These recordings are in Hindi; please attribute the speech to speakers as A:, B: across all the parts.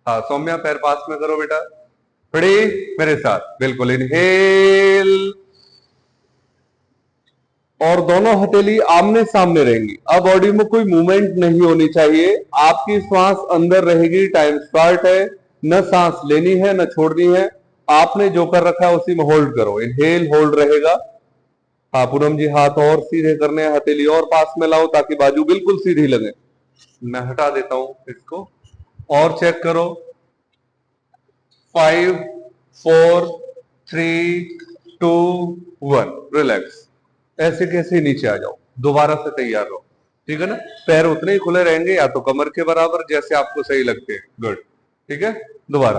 A: हाँ सौम्या पैर पास में करो बेटा। रेडी मेरे साथ बिल्कुल इनहेल और दोनों हथेली आमने सामने रहेंगी। अब बॉडी में कोई मूवमेंट नहीं होनी चाहिए, आपकी श्वास अंदर रहेगी। टाइम स्टार्ट है। न सांस लेनी है न छोड़नी है, आपने जो कर रखा है उसी में होल्ड करो। इनहेल होल्ड रहेगा। हाँ पूनम जी हाथ और सीधे करने हैं, हथेली और पास में लाओ ताकि बाजू बिल्कुल सीधी लगे। मैं हटा देता हूं इसको और चेक करो। 5 4 3 2 1 रिलैक्स। ऐसे कैसे नीचे आ जाओ, दोबारा से तैयार रहो। ठीक है ना, पैर उतने ही खुले रहेंगे या तो कमर के बराबर जैसे आपको सही लगते हैं। गुड, ठीक है। दोबारा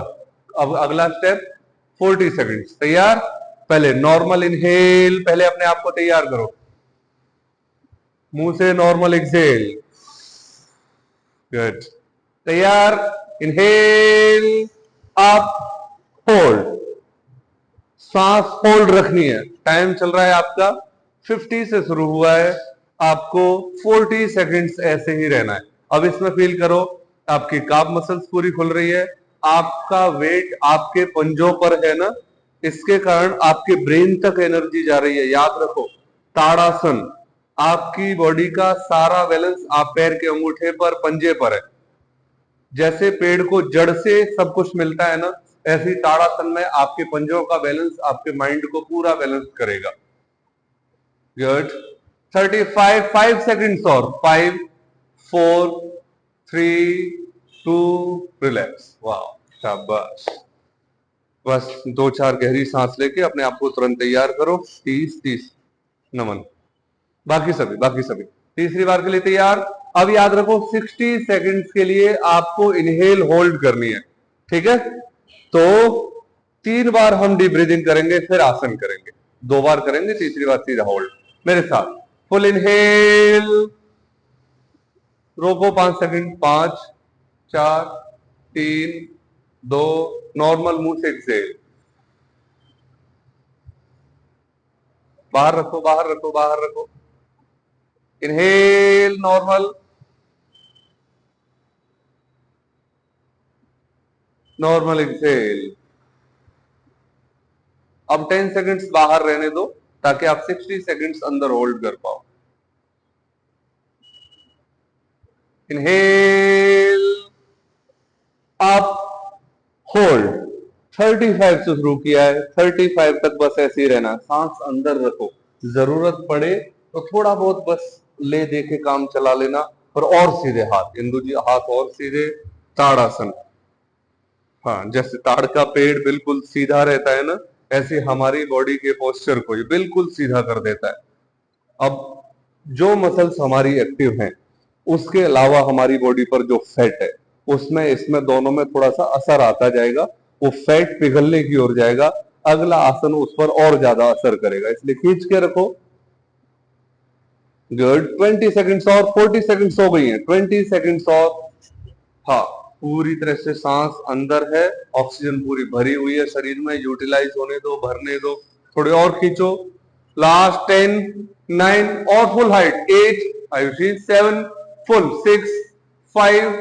A: अब अगला स्टेप 40 सेकंड्स। तैयार। पहले नॉर्मल इनहेल, पहले अपने आप को तैयार करो। मुंह से नॉर्मल एक्सेल। गुड। तैयार। Inhale up hold. सांस होल्ड रखनी है। टाइम चल रहा है आपका 50 से शुरू हुआ है, आपको 40 सेकंड्स ऐसे ही रहना है। अब इसमें फील करो आपकी काफ मसल्स पूरी खुल रही है, आपका वेट आपके पंजों पर है ना, इसके कारण आपके ब्रेन तक एनर्जी जा रही है। याद रखो ताड़ासन, आपकी बॉडी का सारा बैलेंस आप पैर के अंगूठे पर पंजे पर है। जैसे पेड़ को जड़ से सब कुछ मिलता है ना, ऐसी ताड़ासन में आपके पंजों का बैलेंस आपके माइंड को पूरा बैलेंस करेगा। गुड। 35 5 सेकंड्स और 5 4 3 2 रिलैक्स। वाह शाबाश। बस 2-4 गहरी सांस लेके अपने आप को तुरंत तैयार करो। 30 नमन। बाकी सभी तीसरी बार के लिए तैयार। अब याद रखो 60 सेकंड्स के लिए आपको इनहेल होल्ड करनी है। ठीक है, तो 3 बार हम डीप ब्रीदिंग करेंगे, फिर आसन करेंगे। 2 बार करेंगे, तीसरी बार सीधा होल्ड। मेरे साथ फुल इनहेल, रोको 5 सेकंड। 5 4 3 2 नॉर्मल मुंह से एक्सेल। बाहर रखो बाहर रखो बाहर रखो। Inhale normal, normal exhale. अब 10 सेकंड्स बाहर रहने दो ताकि आप 60 सेकंड्स अंदर होल्ड कर पाओ। Inhale up hold. 35 से शुरू किया है, 35 तक बस ऐसे ही रहना। सांस अंदर रखो, जरूरत पड़े तो थोड़ा बहुत बस ले दे के काम चला लेना। और सीधे हाथ, इंदु जी हाथ और सीधे। ताड़ासन। हाँ जैसे ताड़ का पेड़ बिल्कुल सीधा रहता है ना, ऐसे हमारी बॉडी के पोस्चर को ये बिल्कुल सीधा कर देता है। अब जो मसल्स हमारी एक्टिव हैं, उसके अलावा हमारी बॉडी पर जो फैट है उसमें इसमें दोनों में थोड़ा सा असर आता जाएगा। वो फैट पिघलने की ओर जाएगा, अगला आसन उस पर और ज्यादा असर करेगा, इसलिए खींच के रखो। गुड। 20 सेकंड्स और 40 सेकंड्स हो गई हैं। 20 सेकंड्स और। हाँ पूरी तरह से सांस अंदर है, ऑक्सीजन पूरी भरी हुई है शरीर में, यूटिलाइज होने दो, भरने दो। थोड़ी और खींचो। लास्ट 10 9 और full height. 8 Ayushi 7 full 6 5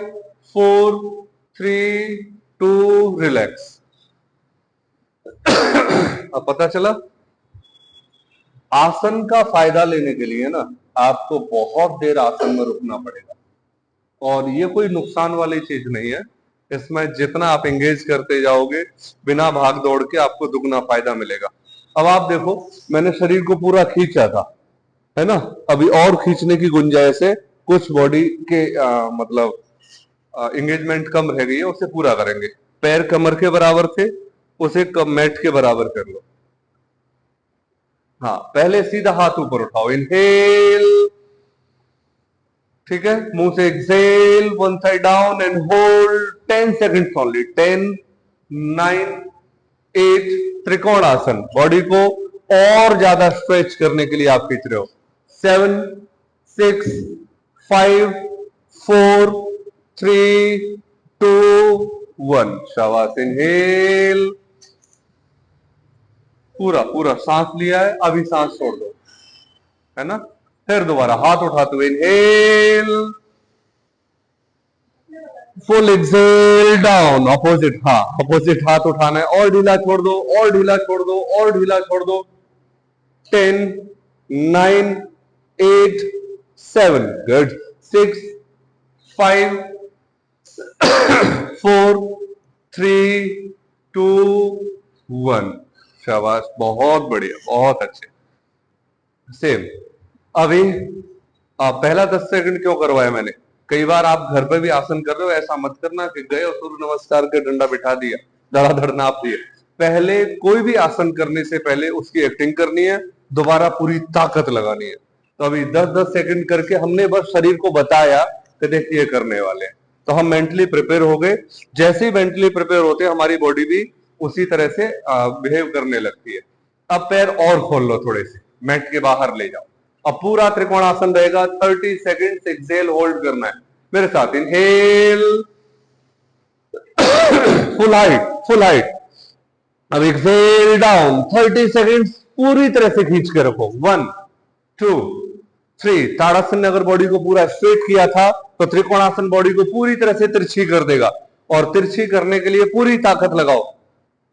A: 4 3 2 relax. अब पता चला आसन का फायदा लेने के लिए ना आपको बहुत देर आसन में रुकना पड़ेगा, और ये कोई नुकसान वाली चीज नहीं है। इसमें जितना आप एंगेज करते जाओगे बिना भाग दौड़ के, आपको दुगना फायदा मिलेगा। अब आप देखो मैंने शरीर को पूरा खींचा था, है ना, अभी और खींचने की गुंजाइश है। कुछ बॉडी के मतलब एंगेजमेंट कम रह गई है, उसे पूरा करेंगे। पैर कमर के बराबर थे, उसे मैट के बराबर कर लो। हाँ पहले सीधा हाथ ऊपर उठाओ। इनहेल, ठीक है, मुंह से exhale, one side down and hold 10 seconds only. 10 9 8 त्रिकोण आसन, बॉडी को और ज्यादा स्ट्रेच करने के लिए आप खींच रहे हो। 7 6 5 4 3 2 1 शाबाश। इनहेल, पूरा पूरा सांस लिया है, अभी सांस छोड़ दो, है ना। फिर दोबारा हाथ उठाते हुए inhale, full exhale down, opposite, हाँ अपोजिट हाथ उठाना है, और ढीला छोड़ दो, और ढीला छोड़ दो, और ढीला छोड़ दो। 10, 9, 8, 7, गुड, 6, 5, 4, 3, 2, 1, शाबाश, बहुत बढ़िया, बहुत अच्छे। सेम। अभी पहला 10 सेकंड क्यों करवाया मैंने? कई बार आप घर पे भी आसन कर रहे हो, ऐसा मत करना कि गए और सूर्य नमस्कार के डंडा बिठा दिया, धड़ाधड़ नाप दिए। पहले कोई भी आसन करने से पहले उसकी एक्टिंग करनी है, दोबारा पूरी ताकत लगानी है। तो अभी 10-10 सेकंड करके हमने बस शरीर को बताया कि देखिए करने वाले हैं, तो हम मेंटली प्रिपेयर हो गए। जैसे ही मेंटली प्रिपेयर होते हैं, हमारी बॉडी भी उसी तरह से बिहेव करने लगती है। अब पैर और खोल लो, थोड़े से मैट के बाहर ले जाओ। अब पूरा त्रिकोणासन रहेगा, 30 सेकंड एक्सेल होल्ड करना है मेरे साथ। Inhale, full height, full height. अब एक्सेल डाउन, 30 सेकंड पूरी तरह से खींच के रखो। 1, 2, 3। ताड़ासन ने अगर बॉडी को पूरा स्ट्रेट किया था, तो त्रिकोणासन बॉडी को पूरी तरह से तिरछी कर देगा, और तिरछी करने के लिए पूरी ताकत लगाओ।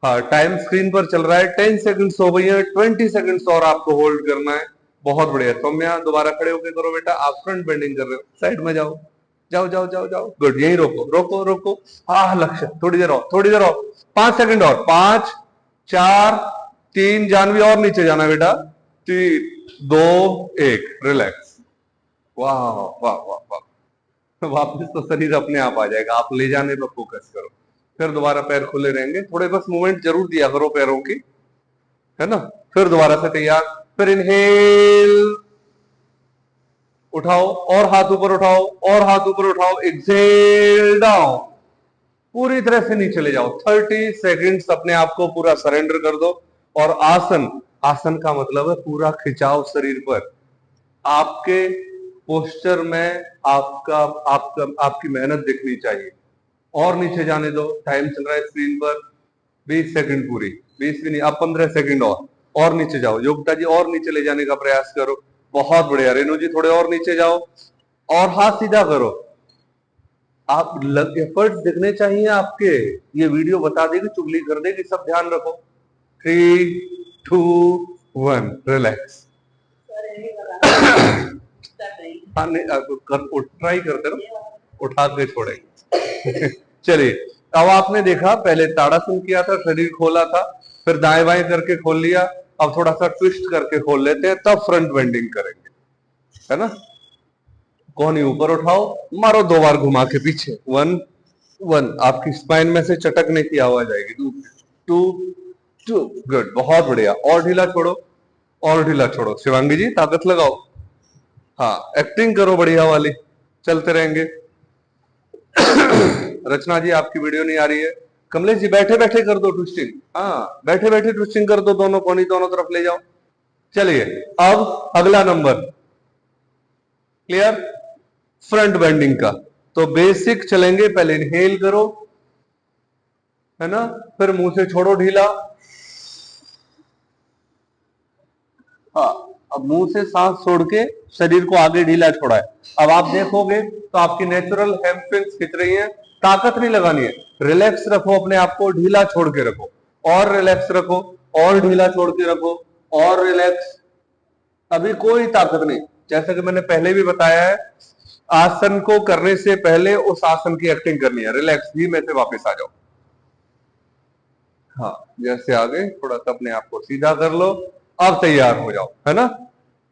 A: हाँ, टाइम स्क्रीन पर चल रहा है, 10 सेकंड्स हो गई है, 20 सेकंड्स और आपको होल्ड करना है। बहुत बढ़िया। सौम्या दोबारा खड़े होकर करो बेटा, आप फ्रंट बेंडिंग कर रहे हो, साइड में जाओ, जाओ जाओ जाओ जाओ, गुड। यही रोको रोको रोको, हाँ लक्ष्य, थोड़ी देर और, थोड़ी देर और, 5 सेकंड और, 5, 4, 3, जानवी और नीचे जाना बेटा, 3, 2, 1, रिलैक्स। वाह वाह वाह वाह, वापस तो शरीर अपने आप आ जाएगा, आप ले जाने पर फोकस करो। फिर दोबारा पैर खुले रहेंगे, थोड़े बस मूवमेंट जरूर दिया करो पैरों की, है ना। फिर दोबारा से तैयार, फिर इनहेल, उठाओ और हाथ ऊपर उठाओ, और हाथ ऊपर उठाओ, एक्सेल डाउन, पूरी तरह से नीचे ले जाओ। 30 सेकंड्स अपने आप को पूरा सरेंडर कर दो। और आसन, आसन का मतलब है पूरा खिंचाव शरीर पर। आपके पोस्चर में आपका आपका आपकी मेहनत दिखनी चाहिए। और नीचे जाने दो, टाइम चल रहा है स्क्रीन पर, 20 सेकंड पूरी, 20 भी नहीं, अब 15 सेकंड और नीचे जाओ। योगिता जी और नीचे ले जाने का प्रयास करो, बहुत बढ़िया। रेणु जी थोड़े और नीचे जाओ, और हाथ सीधा करो। आप एफर्ट्स दिखने चाहिए आपके, ये वीडियो बता देगी, चुगली कर देगी, सब ध्यान रखो। 3, 2, 1, रिलैक्स। ट्राई करते रहो, उठा के छोड़ेंगे। चलिए, अब आपने देखा, पहले ताड़ासन किया था, शरीर खोला था, फिर दाएं बाएं करके खोल लिया। अब थोड़ा सा ट्विस्ट करके खोल लेते हैं, तब फ्रंट बेंडिंग करेंगे, है ना। कोहनी ऊपर उठाओ, मारो 2 बार घुमा के पीछे। 1, 1, आपकी स्पाइन में से चटकने की आवाज आएगी। 2, 2, 2, गुड, बहुत बढ़िया। और ढीला छोड़ो, और ढीला छोड़ो। शिवांगी जी ताकत लगाओ, हाँ एक्टिंग करो बढ़िया वाली, चलते रहेंगे। रचना जी आपकी वीडियो नहीं आ रही है। कमलेश जी बैठे बैठे कर दो ट्विस्टिंग, हाँ बैठे बैठे ट्विस्टिंग कर दो, दोनों कोनी दोनों तरफ ले जाओ। चलिए, अब अगला नंबर क्लियर, फ्रंट बेंडिंग का। तो बेसिक चलेंगे, पहले इनहेल करो, है ना, फिर मुंह से छोड़ो ढीला। हाँ, अब मुंह से सांस छोड़ के शरीर को आगे ढीला छोड़ा है। अब आप देखोगे तो आपकी नेचुरल हैमस्ट्रिंग्स खिंच रही हैं, ताकत नहीं लगानी है। रिलैक्स रखो अपने आप को, ढीला छोड़ के रखो, और रिलैक्स रखो, और ढीला छोड़ के रखो, और रिलैक्स। अभी कोई ताकत नहीं। जैसे कि मैंने पहले भी बताया है, आसन को करने से पहले उस आसन की एक्टिंग करनी है। रिलैक्स, धीमे से वापस आ जाओ। हाँ, जैसे आ गए, थोड़ा सा अपने आप को सीधा कर लो, अब तैयार हो जाओ, है ना।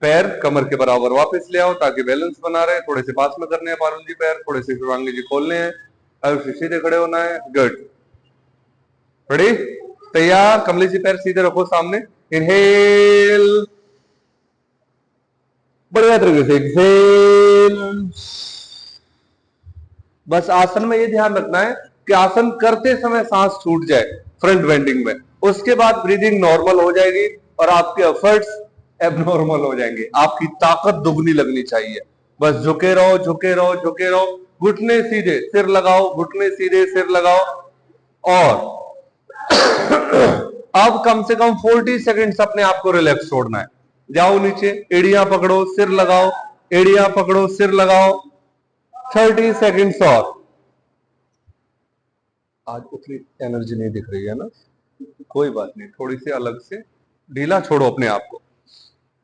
A: पैर कमर के बराबर वापस ले आओ, ताकि बैलेंस बना रहे। थोड़े से पास में करने हैं पारुल जी पैर, थोड़े से शिवांगी जी खोलने हैं, अब सीधे खड़े होना है। गुड, रेडी, तैयार। कमलेश जी पैर सीधे रखो सामने, इनहेल, बढ़िया तरीके से एक्सेल। बस आसन में ये ध्यान रखना है कि आसन करते समय सांस छूट जाए फ्रंट बेंडिंग में, उसके बाद ब्रीदिंग नॉर्मल हो जाएगी और आपके एफर्ट्स एबनॉर्मल हो जाएंगे। आपकी ताकत दुगनी लगनी चाहिए। बस झुके रहो, झुके रहो, झुके रहो, घुटने सीधे, सिर लगाओ, घुटने सीधे, सिर लगाओ। और अब कम से कम 40 सेकंड्स अपने आप को रिलैक्स छोड़ना है। जाओ नीचे, एड़ियां पकड़ो, सिर लगाओ, एड़ियां पकड़ो, सिर लगाओ। 30 सेकंड्स और, आज उतनी एनर्जी नहीं दिख रही है ना, कोई बात नहीं, थोड़ी सी अलग से ढीला छोड़ो अपने आप को,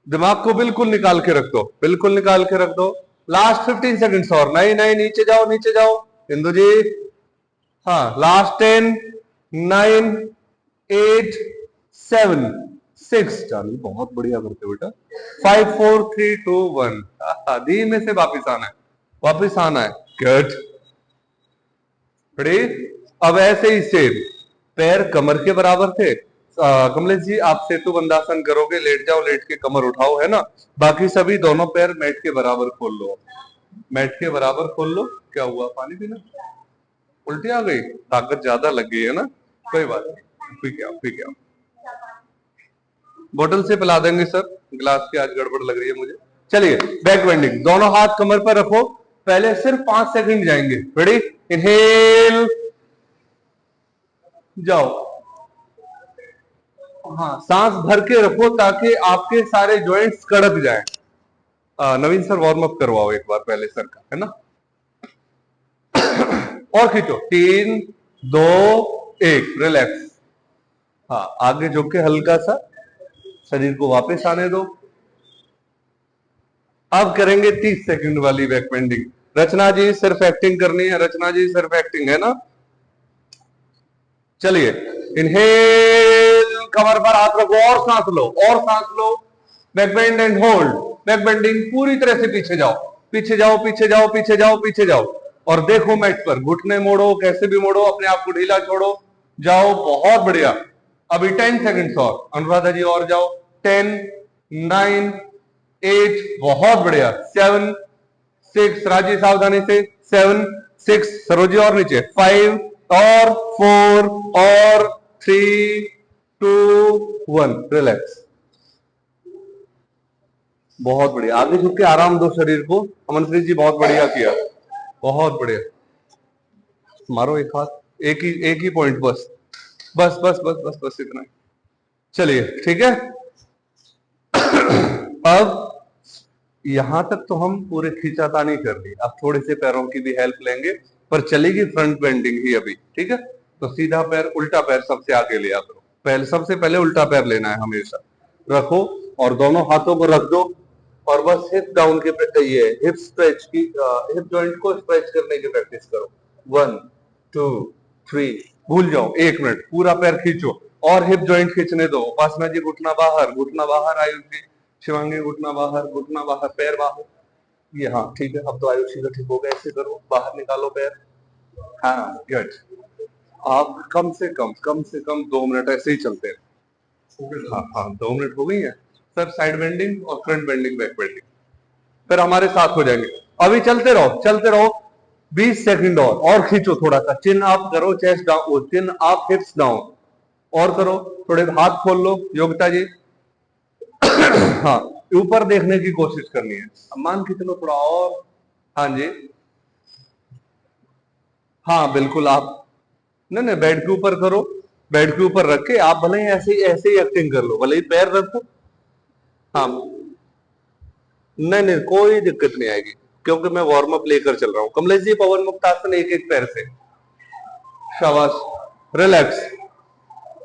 A: दिमाग को बिल्कुल निकाल के रख दो, बिल्कुल निकाल के रख दो। लास्ट 15 सेकंड्स और, नहीं नहीं, नीचे जाओ नीचे जाओ इंदु जी। हाँ, लास्ट 10, 9, 8, 7, 6, चालू, बहुत बढ़िया करते हो बेटा। 5, 4, 3, 2, 1, धीमे से वापिस आना है, वापिस आना है, गुड। रेडी, अब ऐसे ही सेम, पैर कमर के बराबर थे। कमलेश जी आप सेतु बंदासन करोगे, लेट जाओ, लेट के कमर उठाओ, है ना। बाकी सभी दोनों पैर मैट के बराबर खोल लो, मैट के बराबर खोल लो। क्या हुआ, पानी पीना, उल्टी आ गई, ताकत ज्यादा लग गई है ना, कोई बात नहीं, पी के आओ, पी के आओ, बोतल से पिला देंगे सर, गिलास की आज गड़बड़ लग रही है मुझे। चलिए, बैक बेंडिंग, दोनों हाथ कमर पर रखो, पहले सिर्फ 5 सेकंड जाएंगे। रेडी, इनहेल, जाओ, हाँ, सांस भर के रखो ताकि आपके सारे जॉइंट्स कड़क जाएं। नवीन सर वार्म अप करवाओ एक बार पहले सर का, है ना। और खींचो, 3, 2, 1, रिलैक्स। हाँ, आगे झुक के हल्का सा शरीर को वापस आने दो। अब करेंगे 30 सेकंड वाली बैक बेंडिंग। रचना जी सिर्फ एक्टिंग करनी है, रचना जी सिर्फ एक्टिंग, है ना। चलिए, इनहेल, कमर पर हाथ रखो और सांस लो, और सांस लो, back bend and hold, back bending, पूरी तरह से पीछे जाओ, पीछे जाओ, पीछे जाओ, पीछे जाओ, पीछे जाओ, और देखो मैट पर, घुटने मोड़ो, कैसे भी मोड़ो, अपने आप को ढीला छोड़ो, जाओ, बहुत बढ़िया। अभी 10 सेकंड्स और, अनुराधा जी और जाओ, 10, 9, 8, बहुत बढ़िया, 7, 6, राजी सावधानी से, 7, 6, सरोजी और नीचे, 5 और 4 और 3, 2, 1, रिलैक्स। बहुत बढ़िया, आगे झुक के आराम दो शरीर को। अमनप्रीत जी बहुत बढ़िया किया, बहुत बढ़िया। मारो एक हाथ, एक ही पॉइंट, बस बस बस बस बस बस, इतना ही। चलिए, ठीक है। अब यहां तक तो हम पूरे खींचातानी कर ली, अब थोड़े से पैरों की भी हेल्प लेंगे, पर चलेगी फ्रंट बेंडिंग ही अभी, ठीक है। तो सीधा पैर, उल्टा पैर सबसे आगे ले आओ, पहले सबसे पहले उल्टा पैर लेना है हमेशा, रखो और दोनों हाथों को रख दो, और बस हिप डाउन के ये हिप स्ट्रेच की, हिप जॉइंट को स्ट्रेच करने की प्रैक्टिस करो। 1, 2, 3, भूल जाओ, 1 मिनट, पूरा पैर खींचो और हिप जॉइंट खींचने दो। उपासना जी घुटना बाहर, आयुष जी, शिवांगी घुटना बाहर, पैर बाहर, ये, हाँ ठीक है। अब तो आयुषी का ठीक हो गया, ऐसे करो, बाहर निकालो पैर, हाँ गुड। आप कम से कम 2 मिनट ऐसे ही चलते हैं। हाँ हाँ, 2 मिनट हो गई है सर। साइड बेंडिंग और फ्रंट बेंडिंग, बैक बेंडिंग, फिर हमारे साथ हो जाएंगे। अभी चलते रहो, चलते रहो, 20 सेकंड और खींचो थोड़ा सा, चिन अप करो, चेस्ट डाउन, चिन अप, हिप्स डाउन, और करो, थोड़े हाथ खोल लो योगिता जी। हाँ, ऊपर देखने की कोशिश करनी है, मान खींच लो थोड़ा और, हाँ जी, हाँ बिल्कुल। आप नहीं नहीं, बेड के ऊपर करो, बेड के ऊपर रख के आप भले ही ऐसे ही एक्टिंग कर लो, भले ही पैर रखो। हाँ, नहीं नहीं, कोई दिक्कत नहीं आएगी, क्योंकि मैं वार्म अप लेकर चल रहा हूँ। कमलेश जी पवन मुक्त आसन, एक एक पैर से, शाबाश, रिलैक्स,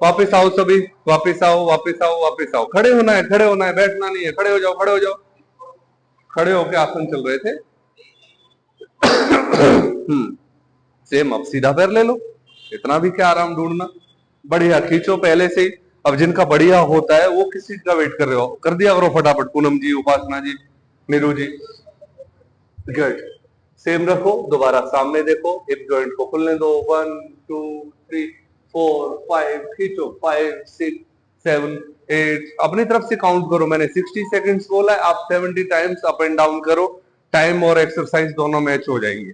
A: वापिस आओ सभी, वापिस आओ, वापिस आओ, वापिस आओ, खड़े होना है, खड़े होना है, बैठना नहीं है, खड़े हो जाओ, खड़े हो जाओ, खड़े होके आसन चल रहे थे। सेम, अब सीधा पैर ले लो, इतना भी क्या आराम ढूंढना, बढ़िया खींचो पहले से ही। अब जिनका बढ़िया होता है वो किस चीज का वेट कर रहे हो, कर दिया करो फटाफट, पूनम जी, उपासना जी, नीरू जी, गुड। सेम रखो, दोबारा सामने देखो, हिप जॉइंट को खुलने दो, 1, 2, 3, 4, 5, खींचो, 5, 6, 7, 8, अपनी तरफ से काउंट करो, मैंने 60 सेकंड्स बोला है, आप 70 टाइम्स अप एंड डाउन करो, टाइम और एक्सरसाइज दोनों मैच हो जाएंगे।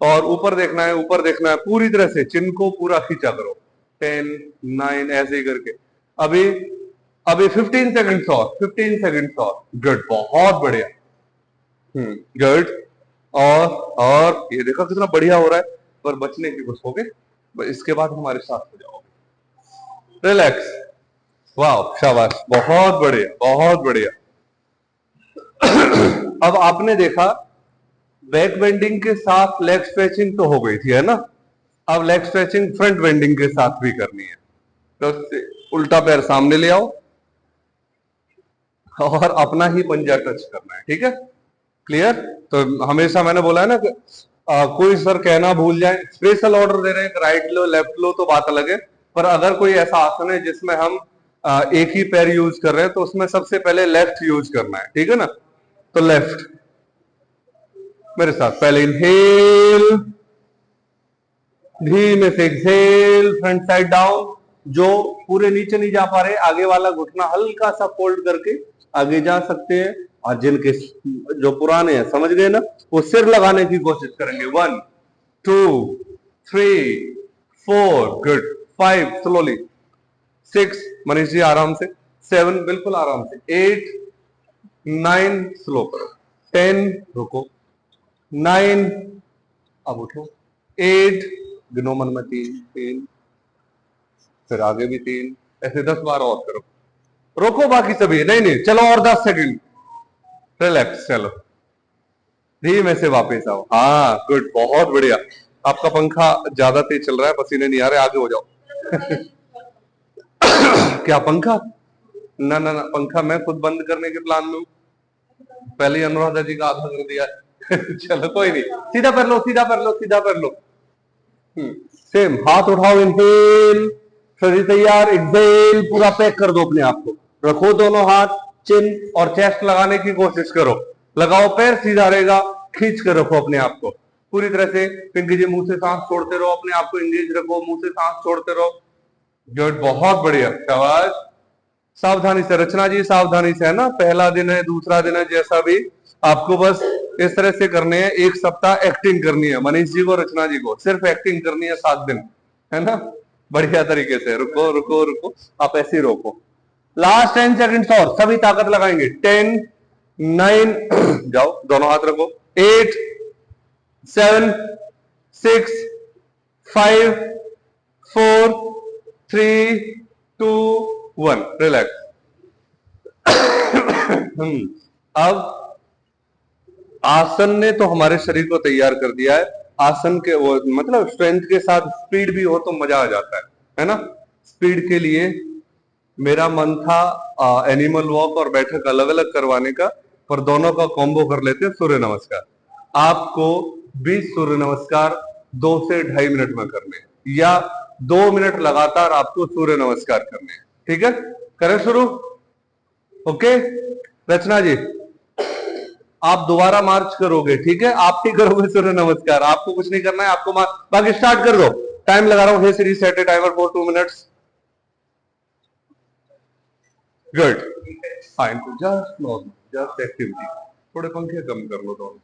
A: और ऊपर देखना है, ऊपर देखना है, पूरी तरह से चिन्ह को पूरा खींचा करो, 10, 9, ऐसे ही करके। अभी अभी 15 सेकंड्स और, 15 सेकंड्स और, गुड, बहुत बढ़िया, गुड। और ये देखो कितना बढ़िया हो रहा है, पर बचने की कुछ हो गए, इसके बाद हमारे साथ हो जाओगे, रिलैक्स, वाह, शाबाश, बहुत बढ़िया, बहुत बढ़िया। अब आपने देखा बैक बेंडिंग के साथ लेग स्ट्रेचिंग तो हो गई थी, है ना। अब लेग स्ट्रेचिंग फ्रंट बेंडिंग के साथ भी करनी है। तो उल्टा पैर सामने ले आओ और अपना ही पंजा टच करना है, ठीक है, क्लियर। तो हमेशा मैंने बोला है ना कि कोई सर कहना भूल जाए, स्पेशल ऑर्डर दे रहे हैं राइट लो लेफ्ट लो तो बात अलग है, पर अगर कोई ऐसा आसन है जिसमें हम एक ही पैर यूज कर रहे हैं तो उसमें सबसे पहले लेफ्ट यूज करना है, ठीक है ना। तो लेफ्ट मेरे साथ, पहले इनहेल, धीमे से एक्सहेल, फ्रंट साइड डाउन। जो पूरे नीचे नहीं जा पा रहे, आगे वाला घुटना हल्का सा फोल्ड करके आगे जा सकते हैं, और जिनके जो पुराने हैं समझ गए ना, वो सिर लगाने की कोशिश करेंगे। 1 2 3 4 गुड, 5 स्लोली, 6 मनीष जी आराम से, 7 बिल्कुल आराम से, 8 9 स्लो करो, 10 रुको, 9 अब उठो, 8 गिनो मन में, 3 फिर आगे भी 3, ऐसे 10 बार और करो, रोको बाकी सभी, नहीं नहीं चलो और 10 सेकंड, रिलैक्स, चलो धीमे से वापस आओ। हाँ गुड, बहुत बढ़िया। आपका पंखा ज्यादा तेज चल रहा है, पसीने नहीं आ रहे, आगे हो जाओ। क्या पंखा? ना ना ना, पंखा मैं खुद बंद करने के प्लान में हूं, पहले ही अनुराधा जी का आधा कर दिया है। चलो कोई नहीं, सीधा कर लो, सीधा कर लो, सीधा कर लो। सेम, हाथ उठाओ, इनहेल, शरीर तैयार, एक्सहेल, पूरा पैक कर दो अपने आप को, रखो दोनों हाथ, चिन और चेस्ट लगाने की कोशिश करो, लगाओ, पैर सीधा रहेगा, खींच कर रखो अपने आप को पूरी तरह से। पिंकी जी मुंह से सांस छोड़ते रहो, अपने आप को इंगेज रखो, मुंह से सांस छोड़ते रहो, गुड, बहुत बढ़िया, शाबाश। सावधानी से रचना जी, सावधानी से, है ना, पहला दिन है, दूसरा दिन है, जैसा भी आपको बस इस तरह से करने हैं। 1 सप्ताह एक्टिंग करनी है, मनीष जी को, रचना जी को सिर्फ एक्टिंग करनी है 7 दिन, है ना, बढ़िया तरीके से। रुको रुको रुको, आप ऐसे ही रोको, लास्ट 10 सेकंड्स और, सभी ताकत लगाएंगे। 10 9 जाओ, दोनों हाथ रखो, 8 7 6 5 4 3 2 1, रिलैक्स। अब आसन ने तो हमारे शरीर को तैयार कर दिया है, आसन के वो मतलब स्ट्रेंथ के साथ स्पीड भी हो तो मजा आ जाता है ना। स्पीड के लिए मेरा मन था एनिमल वॉक और बैठक अलग अलग करवाने का, पर दोनों का कॉम्बो कर लेते हैं, सूर्य नमस्कार। आपको 20 सूर्य नमस्कार 2 से 2.5 मिनट में करने हैं, या 2 मिनट लगातार आपको सूर्य नमस्कार करने हैं, ठीक है, करें शुरू। ओके रचना जी, आप दोबारा मार्च करोगे, ठीक है, आप ही करोगे सूर्य नमस्कार, आपको कुछ नहीं करना है, आपको बाकी स्टार्ट कर दो। टाइम लगा रहा हूं, hey Siri set a timer for 2 minutes. Good, fine, just normal, just activity, थोड़े पंखे कम कर लो दोनों।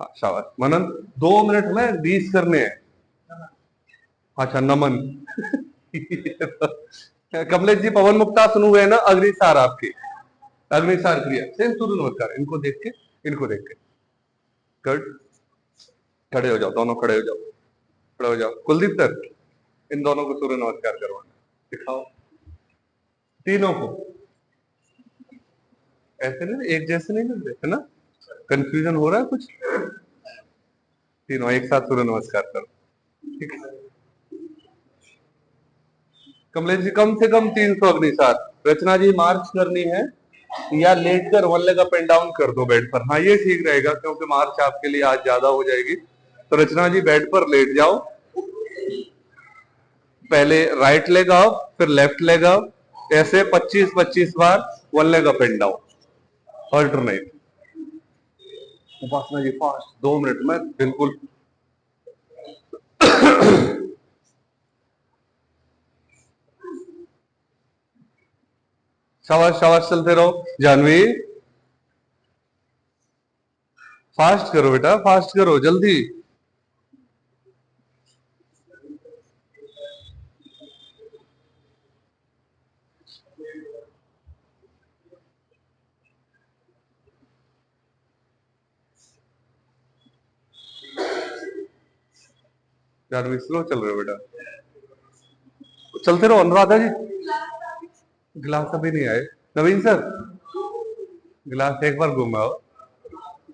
A: हाँ शाबाश मनन, 2 मिनट में 20 करने हैं। अच्छा नमन। कमलेश जी पवन मुक्ता सुन हुए ना, अग्निसार आपकी, अग्निसार क्रिया, सेम सूर्य नमस्कार, इनको देख के, इनको देख के, गुड, खड़े हो जाओ, दोनों खड़े हो जाओ, खड़े हो जाओ। कुलदीप सर, इन दोनों को सूर्य नमस्कार करवाना, दिखाओ तीनों को, ऐसे नहीं, एक जैसे नहीं मिल रहे, है ना, कंफ्यूजन हो रहा है कुछ, तीनों एक साथ सूर्य नमस्कार करो, ठीक है। कमलेश जी कम से कम 300 अग्निसार। रचना जी मार्च करनी है या लेट कर 1 लेग अप एंड डाउन कर दो बेड पर, हाँ ये ठीक रहेगा, क्योंकि मार्च आपके लिए आज ज्यादा हो जाएगी। तो रचना जी बेड पर लेट जाओ, पहले राइट लेग अप, फिर लेफ्ट लेग अप, ऐसे 25-25 बार 1 leg up and down, alternate. Upasana ji fast, 2 minute में बिल्कुल। शाबाश शाबाश, चलते रहो। जानवी फास्ट करो बेटा, फास्ट करो जल्दी। जानवी स्लो चल रहे हो बेटा, चलते रहो। अनुराधा जी गिलास अभी नहीं आए, नवीन सर गिलास एक बार घुमाओ,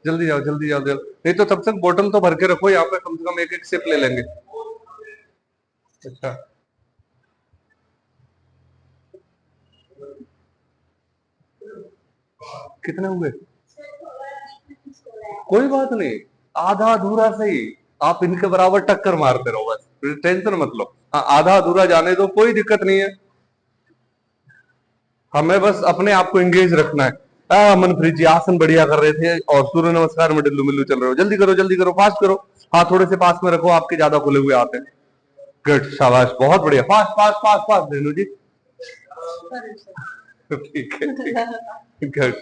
A: जल्दी जाओ जल्दी जाओ जल्दी, नहीं तो तब तक बोतल तो भर के रखो यहाँ पे, कम से कम एक एक सिप ले लेंगे। अच्छा, कितने हुए? कोई बात नहीं, आधा अधूरा सही, आप इनके बराबर टक्कर मारते रहो, बस टेंशन मत लो। हाँ, आधा अधूरा जाने दो, कोई दिक्कत नहीं है। हमें बस अपने आप को एंगेज रखना है। मनप्रीत जी आसन बढ़िया कर रहे थे और सूर्य नमस्कार में डिल्लू मिल्लू चल रहे हो, जल्दी करो फास्ट करो। हाथ थोड़े से पास में रखो, आपके ज्यादा खुले हुए हाथ हैं। गुड, शाबाश, बहुत बढ़िया, fast fast fast fast Renu ji. ठीक है, गुड।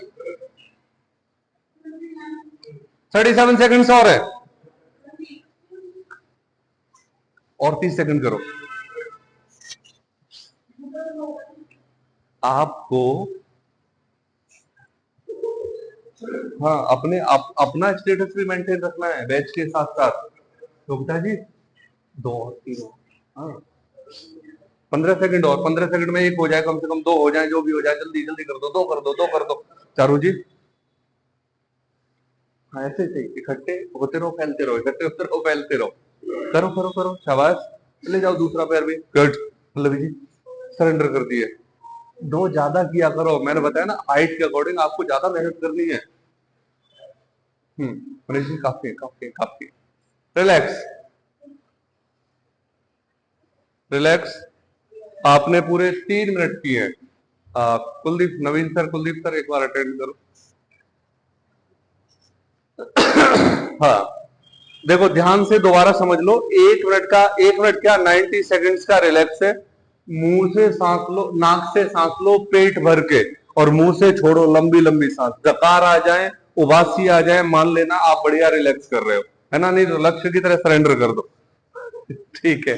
A: 37 सेकंड्स और 30 सेकंड करो। आपको हाँ अपना स्टेटस भी मेंटेन रखना है बैच के साथ साथ। तो बेटा जी 2 3 हाँ 15 सेकंड और 15 सेकंड में एक हो जाए, कम से कम 2 हो जाए, जो भी हो जाए जल्दी जल्दी कर दो, 2 कर दो। चारू जी हाँ ऐसे ही इकट्ठे होते रहो, फैलते रहो, इकट्ठे होते रहो, फैलते रहो। करो करो करो, शाबाश। ले जाओ दूसरा पैर भी, गुड। पल्लवी जी सरेंडर कर दिए। 2 ज्यादा किया करो, मैंने बताया ना हाइट के अकॉर्डिंग आपको ज्यादा मेहनत करनी है। मनीष जी काफी है, काफी है, काफी है। Relax relax. आपने पूरे 3 मिनट किए हैं। कुलदीप, नवीन सर, कुलदीप सर एक बार अटेंड करो। हाँ देखो ध्यान से दोबारा समझ लो, 1 मिनट का, 1 मिनट क्या 90 सेकंड्स का रिलैक्स है। मुंह से सांस लो, नाक से सांस लो पेट भर के, और मुंह से छोड़ो लंबी लंबी सांस। डकार आ जाए, उबासी आ जाए, मान लेना आप बढ़िया रिलैक्स कर रहे हो, है ना? नहीं तो लक्ष्य की तरह सरेंडर कर दो। ठीक है,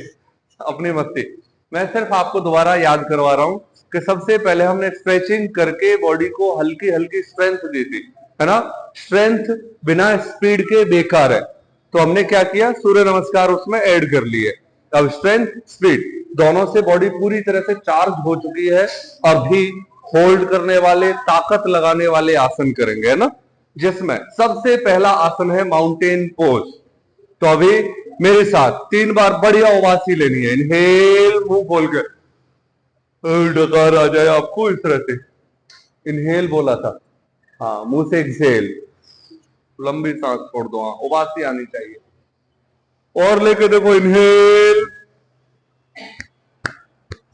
A: अपनी मस्ती। मैं सिर्फ आपको दोबारा याद करवा रहा हूं कि सबसे पहले हमने स्ट्रेचिंग करके बॉडी को हल्की हल्की स्ट्रेंथ दी थी, है ना? स्ट्रेंथ बिना स्पीड के बेकार है, तो हमने क्या किया, सूर्य नमस्कार उसमें ऐड कर लिए। अब स्ट्रेंथ स्पीड दोनों से बॉडी पूरी तरह से चार्ज हो चुकी है। अभी होल्ड करने वाले, ताकत लगाने वाले आसन करेंगे, है ना? जिसमें सबसे पहला आसन है माउंटेन पोज। तो अभी मेरे साथ 3 बार बढ़िया उबासी लेनी है। इनहेल मुंह खोल के, डकार आ जाए आपको इस तरह से, इनहेल बोला था, हाँ मुंह से एक्सेल, लंबी सांस छोड़ दो, हाँ उबासी आनी चाहिए। और लेके देखो, इनहेल,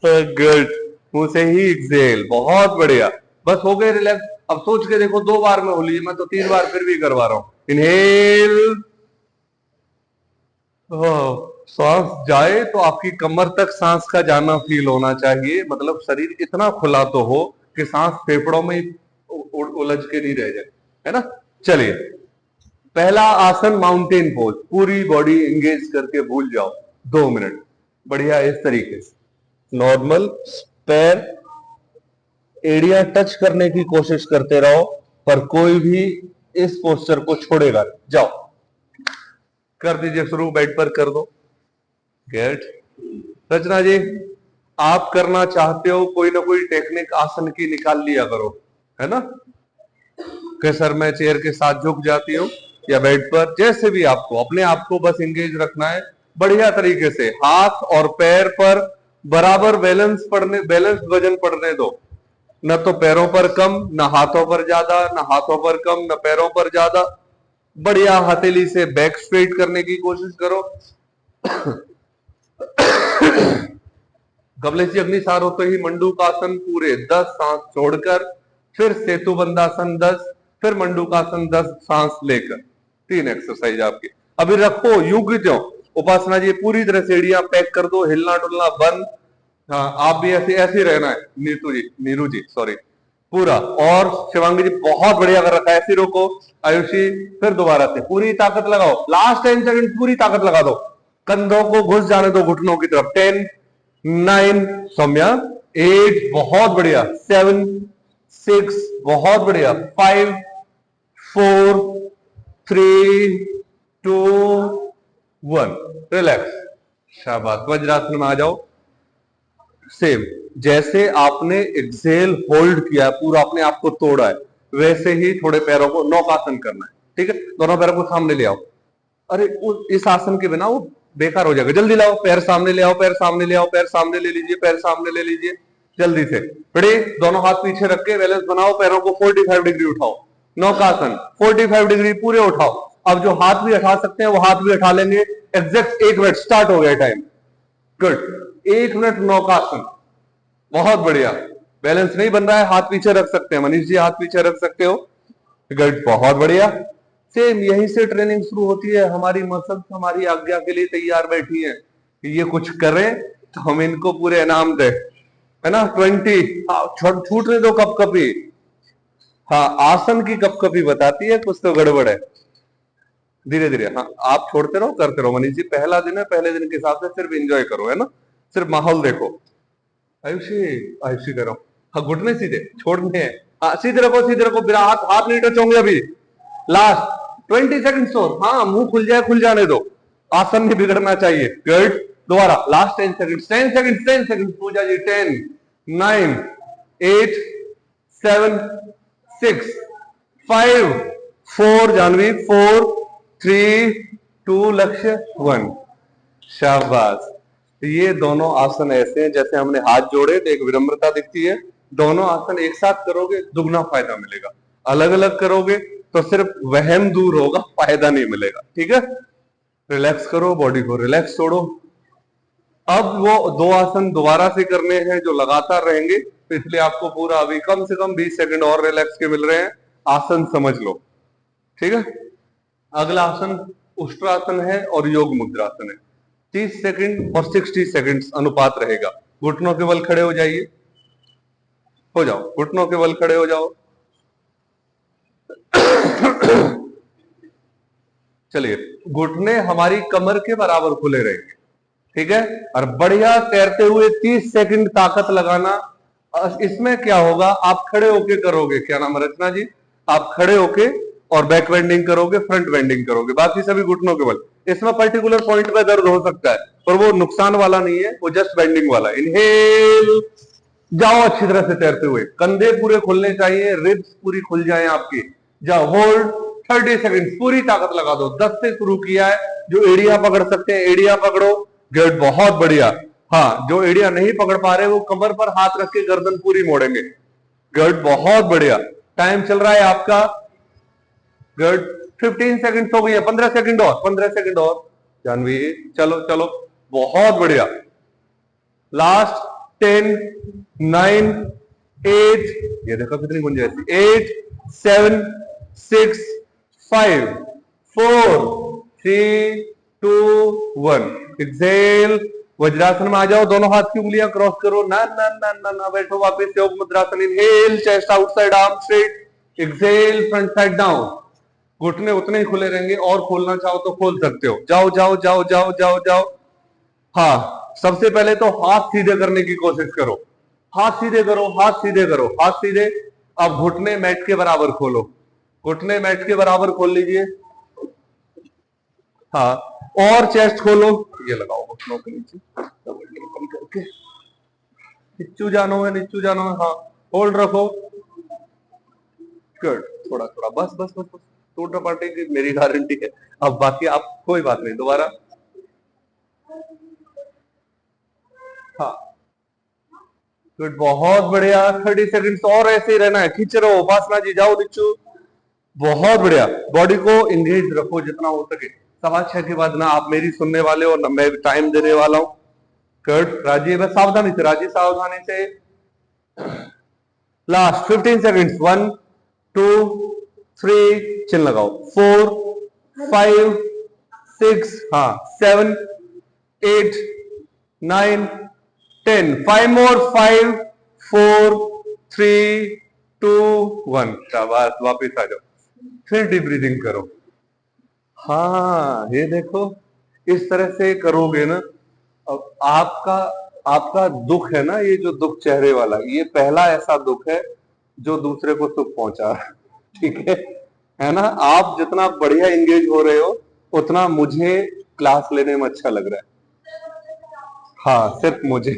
A: गुड, मुंह से ही एक्सेल, बहुत बढ़िया। बस हो गए रिलैक्स। अब सोच के देखो, 2 बार में हो ली, मैं तो 3 बार फिर भी करवा रहा हूं। इनहेल, सांस जाए तो आपकी कमर तक सांस का जाना फील होना चाहिए, मतलब शरीर इतना खुला तो हो कि सांस फेफड़ों में उलझ के नहीं रह जाए, है ना? चलिए, पहला आसन माउंटेन पोज, पूरी बॉडी एंगेज करके भूल जाओ, 2 मिनट बढ़िया इस तरीके से नॉर्मल पैर एरिया टच करने की कोशिश करते रहो, पर कोई भी इस पोस्चर को छोड़ेगा। जाओ कर दीजिए शुरू, बेड पर कर दो। गेट रचना जी, आप करना चाहते हो कोई ना कोई टेक्निक आसन की निकाल लिया करो, है ना? कि सर मैं चेयर के साथ झुक जाती हूँ या बेड पर, जैसे भी आपको अपने आप को बस इंगेज रखना है बढ़िया तरीके से। हाथ और पैर पर बराबर बैलेंस वजन पड़ने दो, न तो पैरों पर कम, न हाथों पर ज्यादा, न हाथों पर कम, न पैरों पर ज्यादा। बढ़िया हथेली से बैक स्ट्रेट करने की कोशिश करो। कमलेश अग्निसार होते ही मंडूकासन पूरे 10 सांस छोड़कर, फिर सेतु बंदासन 10, फिर मंडूकासन 10 सांस लेकर। 3 एक्सरसाइज आपकी। अभी रखो यूं की त्यों। उपासना जी पूरी तरह से एड़ियां पैक कर दो, हिलना डुलना बंद। हाँ आप भी ऐसे ऐसे रहना है। नीरू जी सॉरी, पूरा। और शिवांगी जी बहुत बढ़िया कर रखा है, ऐसे रोको। आयुषी फिर दोबारा से पूरी ताकत लगाओ, लास्ट 10 सेकंड पूरी ताकत लगा दो, कंधों को घुस जाने दो घुटनों की तरफ। 10 9 सौम्या, 8 बहुत बढ़िया, 7 6 बहुत बढ़िया, 5 4 3 2 1 रिलैक्स। शाबाश, वज्रासन में आ जाओ। सेम जैसे आपने एक्सेल होल्ड किया, पूरा अपने आप को तोड़ा है, वैसे ही थोड़े पैरों को नौकासन करना है। ठीक है, दोनों पैरों को सामने ले आओ। अरे इस आसन के बिना वो बेकार हो जाएगा। जल्दी लाओ, पैर सामने ले आओ, पैर सामने ले आओ, पैर सामने ले लीजिए, पैर सामने ले लीजिए, जल्दी से। बड़े दोनों हाथ पीछे रख के बैलेंस बनाओ, पैरों को 45 डिग्री उठाओ, नौकासन 45 डिग्री पूरे उठाओ। अब जो हाथ भी उठा सकते हैं वो हाथ भी उठा लेंगे। एग्जैक्ट 1 मिनट स्टार्ट हो गया टाइम। गुड, 1 मिनट नौकासन, बहुत बढ़िया। बैलेंस नहीं बन रहा है, हाथ पीछे रख सकते हैं, मनीष जी हाथ पीछे रख सकते हो। गुड, बहुत बढ़िया। सेम यहीं से ट्रेनिंग शुरू होती है। हमारी मसल्स हमारी आज्ञा के लिए तैयार बैठी है कि ये कुछ करें तो हम इनको पूरे इनाम दें, है ना। 20, छूटने दो कपकपी। हाँ, आसन की कपकपी बताती है कुछ तो गड़बड़ है। धीरे धीरे, हाँ आप छोड़ते रहो, करते रहो। मनीष जी पहला दिन है, पहले दिन के हिसाब से सिर्फ एंजॉय करो, है ना, सिर्फ माहौल देखो। आयुषी, आयुषी करो। हाँ, घुटने सीधे छोड़ने हैं। हाँ, सीधे रखो, सीधे रखो, बिना हाथ, हाथ नहीं टच होंगे अभी। लास्ट 20 सेकंड्स और। हाँ, मुंह खुल जाए, खुल जाने दो, आसन नहीं बिगड़ना चाहिए। गुड, दोबारा लास्ट 10 सेकंड्स, 10 सेकंड्स, 10 सेकंड्स। पूजा जी 10, 9, 8, 7, 6, 5, 4, जानवी 4, 3, 2, लक्ष्य 1। शाबाश। ये दोनों आसन ऐसे हैं जैसे हमने हाथ जोड़े तो एक विनम्रता दिखती है। दोनों आसन एक साथ करोगे दुगना फायदा मिलेगा, अलग अलग करोगे तो सिर्फ वहम दूर होगा, फायदा नहीं मिलेगा। ठीक है, रिलैक्स करो, बॉडी को रिलैक्स छोड़ो। अब वो 2 आसन दोबारा से करने हैं जो लगातार रहेंगे, तो इसलिए आपको पूरा अभी कम से कम 20 सेकंड और रिलैक्स के मिल रहे हैं। आसन समझ लो, ठीक है। अगला आसन उष्ट्रासन है और योग मुद्रासन है। 30 सेकंड और 60 सेकंड्स अनुपात रहेगा। घुटनों के बल खड़े हो जाइए, हो जाओ, घुटनों के बल खड़े हो जाओ। चलिए, घुटने हमारी कमर के बराबर खुले रहेंगे, ठीक है। और बढ़िया तैरते हुए 30 सेकंड ताकत लगाना। इसमें क्या होगा, आप खड़े होके करोगे, क्या नाम है रचना जी, आप खड़े होके और बैक बेंडिंग करोगे, फ्रंट बेंडिंग करोगे, बाकी सभी घुटनों के बल। इसमें पर्टिकुलर पॉइंट पे दर्द हो सकता है, पर वो नुकसान वाला नहीं है, वो जस्ट बेंडिंग वाला। इनहेल, जाओ अच्छी तरह से तैरते हुए, कंधे पूरे खुलने चाहिए, रिब्स पूरी खुल जाए आपकी। जाओ, होल्ड 30 सेकंड, पूरी ताकत लगा दो। 10 से शुरू किया है, जो एड़िया पकड़ सकते हैं एड़िया पकड़ो। गुड, बहुत बढ़िया। हाँ, जो एड़िया नहीं पकड़ पा रहे वो कमर पर हाथ रख के गर्दन पूरी मोड़ेंगे। गुड, बहुत बढ़िया। टाइम चल रहा है आपका। गुड, 15 सेकंड हो गई है, 15 सेकंड और, 15 सेकंड और। जानवी, चलो चलो, बहुत बढ़िया। लास्ट 10, 9, 8, ये देखो कितनी गुंजाइश, 8, 7, 6, 5, 4, 3, 2, 1। एक्सेल, वज्रासन में आ जाओ, दोनों हाथ की उंगलियां क्रॉस करो। ना ना ना ना ना, बैठो वापस yoga mudrasana. Inhale, chest outside, arm straight. Exhale, front side down. घुटने उतने ही खुले रहेंगे, और खोलना चाहो तो खोल सकते हो। जाओ जाओ जाओ जाओ जाओ जाओ। हाँ, सबसे पहले तो हाथ सीधे करने की कोशिश करो। हाथ सीधे करो, हाथ सीधे करो, हाथ सीधे। अब घुटने मैट के बराबर खोलो, घुटने मैट के बराबर खोल लीजिए। हाँ, और चेस्ट खोलो, ये लगाओ घुटनों के नीचे करके। नीचू जानो है, नीचू जानो है। हाँ, होल्ड रखो। गुड, थोड़ा थोड़ा, बस बस बस बस। टूटना पार्टी की मेरी गारंटी है। अब बाकी आप कोई बात नहीं, दोबारा। हाँ, गुड, बहुत बढ़िया। 30 सेकंड्स और ऐसे ही रहना है, खींच रहो। उपासना जी जाओ नीचू, बहुत बढ़िया। बॉडी को इंगेज रखो जितना हो सके। 6:15 के बाद ना आप मेरी सुनने वाले हो ना मैं टाइम देने वाला हूं। गुड, राजीव, बस सावधानी से, राजीव सावधानी से। लास्ट 15 सेकंड्स, 1, 2, 3, चिन लगाओ, 4, 5, 6, हाँ, 7, 8, 9, 10, 5 मोर, 5, 4, 3, 2, 1। शाबाश, वापिस आ जाओ, फिर डीप ब्रीदिंग करो। हाँ, ये देखो, इस तरह से करोगे ना, अब आपका आपका दुख है ना, ये जो दुख चेहरे वाला, ये पहला ऐसा दुख है जो दूसरे को सुख पहुंचा। ठीक है ना। आप जितना बढ़िया एंगेज हो रहे हो उतना मुझे क्लास लेने में अच्छा लग रहा है। हाँ, सिर्फ मुझे।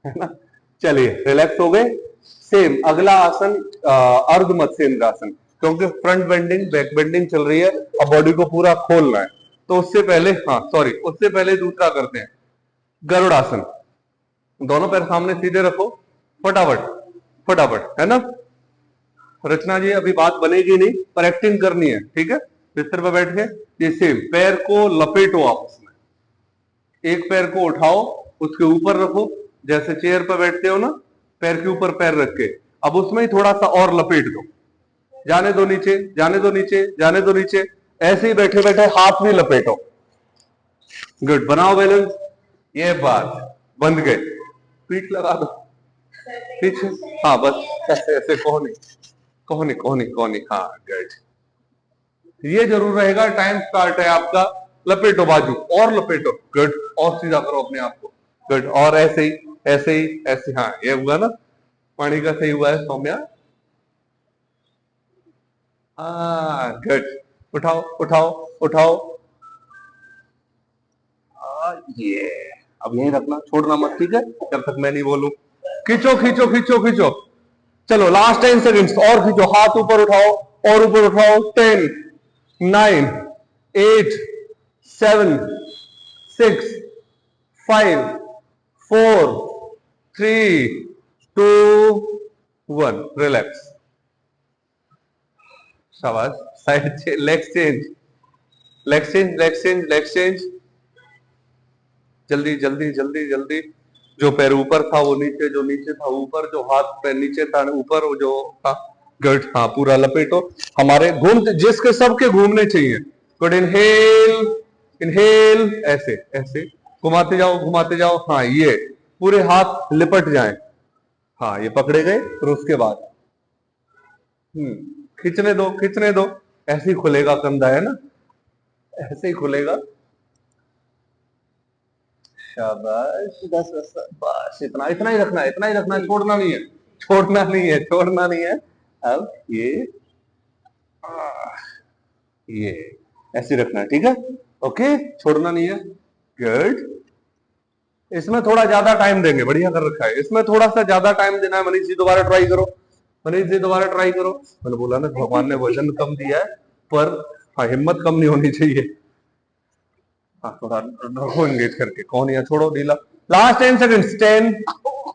A: है ना। चलिए, रिलैक्स हो गए। सेम अगला आसन अर्ध मत्स्येंद्र आसन, क्योंकि फ्रंट बेंडिंग बैक बेंडिंग चल रही है, अब बॉडी को पूरा खोलना है। तो उससे पहले, हाँ सॉरी, उससे पहले दूसरा करते हैं, गरुड़ासन। दोनों पैर सामने सीधे रखो, फटाफट फटाफट, है ना। रचना जी अभी बात बनेगी नहीं, पर एक्टिंग करनी है, ठीक है। बिस्तर पर बैठ के ये सेम, पैर को लपेटो आपस में, एक पैर को उठाओ, उसके ऊपर रखो, जैसे चेयर पर बैठते हो ना, पैर के ऊपर पैर रख के, अब उसमें ही थोड़ा सा और लपेट दो, जाने दो नीचे, जाने दो नीचे, जाने दो नीचे, ऐसे ही बैठे बैठे हाथ भी लपेटो। गुड, बनाओ बैलेंस। ये बात बंद गए, पीठ लगा दो पीछे, हाँ बस ऐसे ऐसे, कोहनी कोहनी कोहनी कोहनी, हाँ गुड। ये जरूर रहेगा, टाइम स्टार्ट है आपका, लपेटो बाजू और लपेटो, गुड, और सीधा करो अपने आप को, गुड, और ऐसे ही ऐसे ही ऐसे, हाँ ये हुआ ना, पानी का सही हुआ है सौम्या, हाँ गुड, उठाओ उठाओ उठाओ, ये अब यही रखना, छोड़ना मत, ठीक है, जब तक मैं नहीं बोलूं। खींचो खींचो खींचो खींचो, चलो लास्ट 10 सेकंड्स, और खींचो, हाथ ऊपर उठाओ और ऊपर उठाओ, 10 9 8 7 6 5 4 3 2 1, रिलैक्स, शाबाश, side change, leg change, leg change, leg change, leg change, जल्दी जल्दी जल्दी जल्दी, जो पैर ऊपर था वो नीचे, जो नीचे था ऊपर, जो हाथ पैर नीचे था ऊपर, वो जो था, गुड, हाँ पूरा लपेटो, हमारे घूमते, जिसके सबके घूमने चाहिए, गुड, इनहेल इनहेल, ऐसे ऐसे घुमाते जाओ, हाँ ये पूरे हाथ लिपट जाएं, हाँ ये पकड़े गए, फिर उसके बाद खींचने दो खींचने दो, ऐसे ही खुलेगा कंधा, है ना, ऐसे ही खुलेगा, शाबाश, बस बस बस, इतना इतना ही रखना है, इतना ही रखना है, छोड़ना नहीं है, छोड़ना नहीं है, छोड़ना नहीं है। अब ये ऐसे रखना है, ठीक है, ओके, छोड़ना नहीं है, गुड। इसमें थोड़ा ज्यादा टाइम देंगे, बढ़िया कर रखा है, इसमें थोड़ा सा ज्यादा टाइम देना है। मनीष जी दोबारा ट्राई करो, मनीष जी दोबारा ट्राई करो, मैंने बोला ना भगवान ने वजन कम दिया है, पर हाँ हिम्मत कम नहीं होनी चाहिए, हाँ थोड़ा रखो एंगेज करके, कौन या छोड़ो ढीला, लास्ट 10 सेकंड्स, 10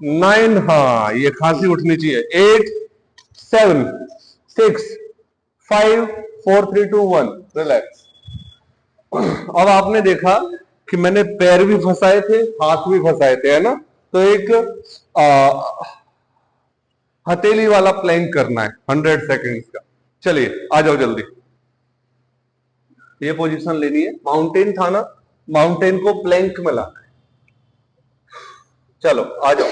A: 9, हाँ ये खांसी उठनी चाहिए, 8 7 6 5 4 3 2 1, रिलैक्स। अब आपने देखा कि मैंने पैर भी फंसाए थे, हाथ भी फंसाए थे, है ना, तो एक हथेली वाला प्लैंक करना है 100 सेकंड्स का। चलिए आ जाओ जल्दी, ये पोजीशन लेनी है, माउंटेन था ना, माउंटेन को प्लैंक में लाना है, चलो आ जाओ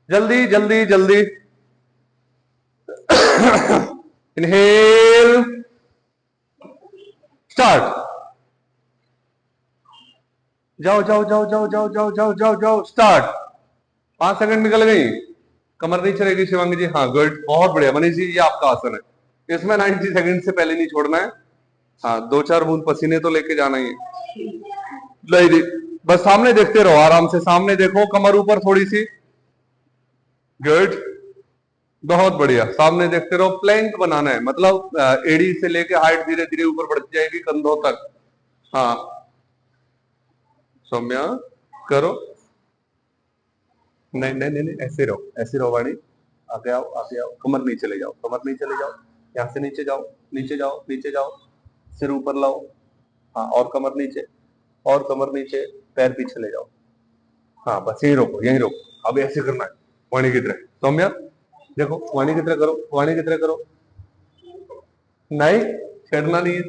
A: जल्दी जल्दी जल्दी, इनहेल, स्टार्ट, जाओ जाओ जाओ जाओ जाओ जाओ जाओ जाओ जाओ, स्टार्ट, 5 सेकंड निकल गई, कमर नहीं चलेगी शिवांगी जी, हाँ गुड, बहुत बढ़िया मनीष जी, ये आपका आसन है, इसमें 90 सेकंड से पहले नहीं छोड़ना है, हाँ 2-4 बूंद पसीने तो लेके जाना ही है, बस सामने देखते रहो, आराम से सामने देखो, कमर ऊपर थोड़ी सी, गुड, बहुत बढ़िया, सामने देखते रहो, प्लैंक बनाना है, मतलब एड़ी से लेके हाइट धीरे धीरे ऊपर बढ़ती जाएगी कंधों तक, हाँ सौम्या करो, नहीं नहीं नहीं, ऐसे रहो वाणी, आगे आओ आगे आओ, कमर नहीं चले जाओ, कमर नहीं चले जाओ, यहाँ से नीचे जाओ नीचे जाओ नीचे जाओ, सिर ऊपर लाओ, हाँ और कमर नीचे, और कमर नीचे, पैर पीछे ले जाओ, हाँ बस यही रोको यही रोको, अब ऐसे करना है वाणी की तरह, सौम्या देखो वाणी की तरह करो, वाणी की तरह करो, नहीं छेड़ना नहीं है,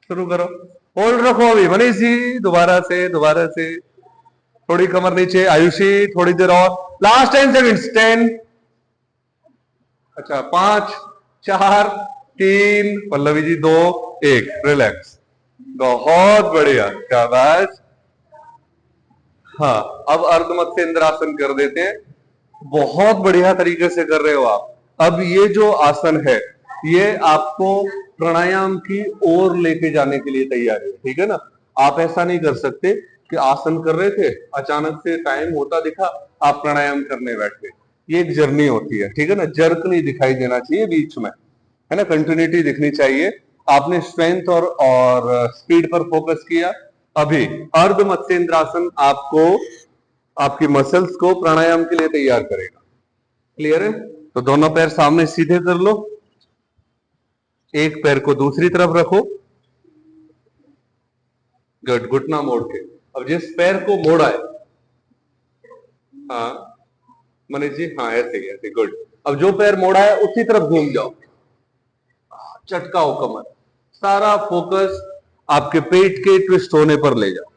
A: शुरू करो, होल्ड रखो, अभी मनीष जी दोबारा से, थोड़ी कमर नीचे, आयुषी थोड़ी देर और, लास्ट 10 सेकंड्स, 10, अच्छा 5 4 3, पल्लवी जी 2 1, रिलैक्स, बहुत बढ़िया, शाबाश, हाँ अब अर्धमत्स्य इंद्रासन कर देते हैं, बहुत बढ़िया तरीके से कर रहे हो आप। अब ये जो आसन है ये आपको प्राणायाम की ओर लेके जाने के लिए तैयार है, ठीक है ना, आप ऐसा नहीं कर सकते कि आसन कर रहे थे अचानक से टाइम होता दिखा आप प्राणायाम करने बैठ गए, ये एक जर्नी होती है, ठीक है ना, जर्क नहीं दिखाई देना चाहिए बीच में, है ना, कंटिन्यूटी दिखनी चाहिए, आपने स्ट्रेंथ और स्पीड पर फोकस किया। अभी अर्ध मत्स्येंद्रासन आपको आपकी मसल्स को प्राणायाम के लिए तैयार करेगा। क्लियर है? तो दोनों पैर सामने सीधे कर लो, एक पैर को दूसरी तरफ रखो, गुड, घुटना मोड़ के। अब जिस पैर को मोड़ा है, हाँ मनीष जी, हाँ ऐसे ही, ऐसे, गुड। अब जो पैर मोड़ा है उसी तरफ घूम जाओ, चटकाओ कमर, सारा फोकस आपके पेट के ट्विस्ट होने पर ले जाओ।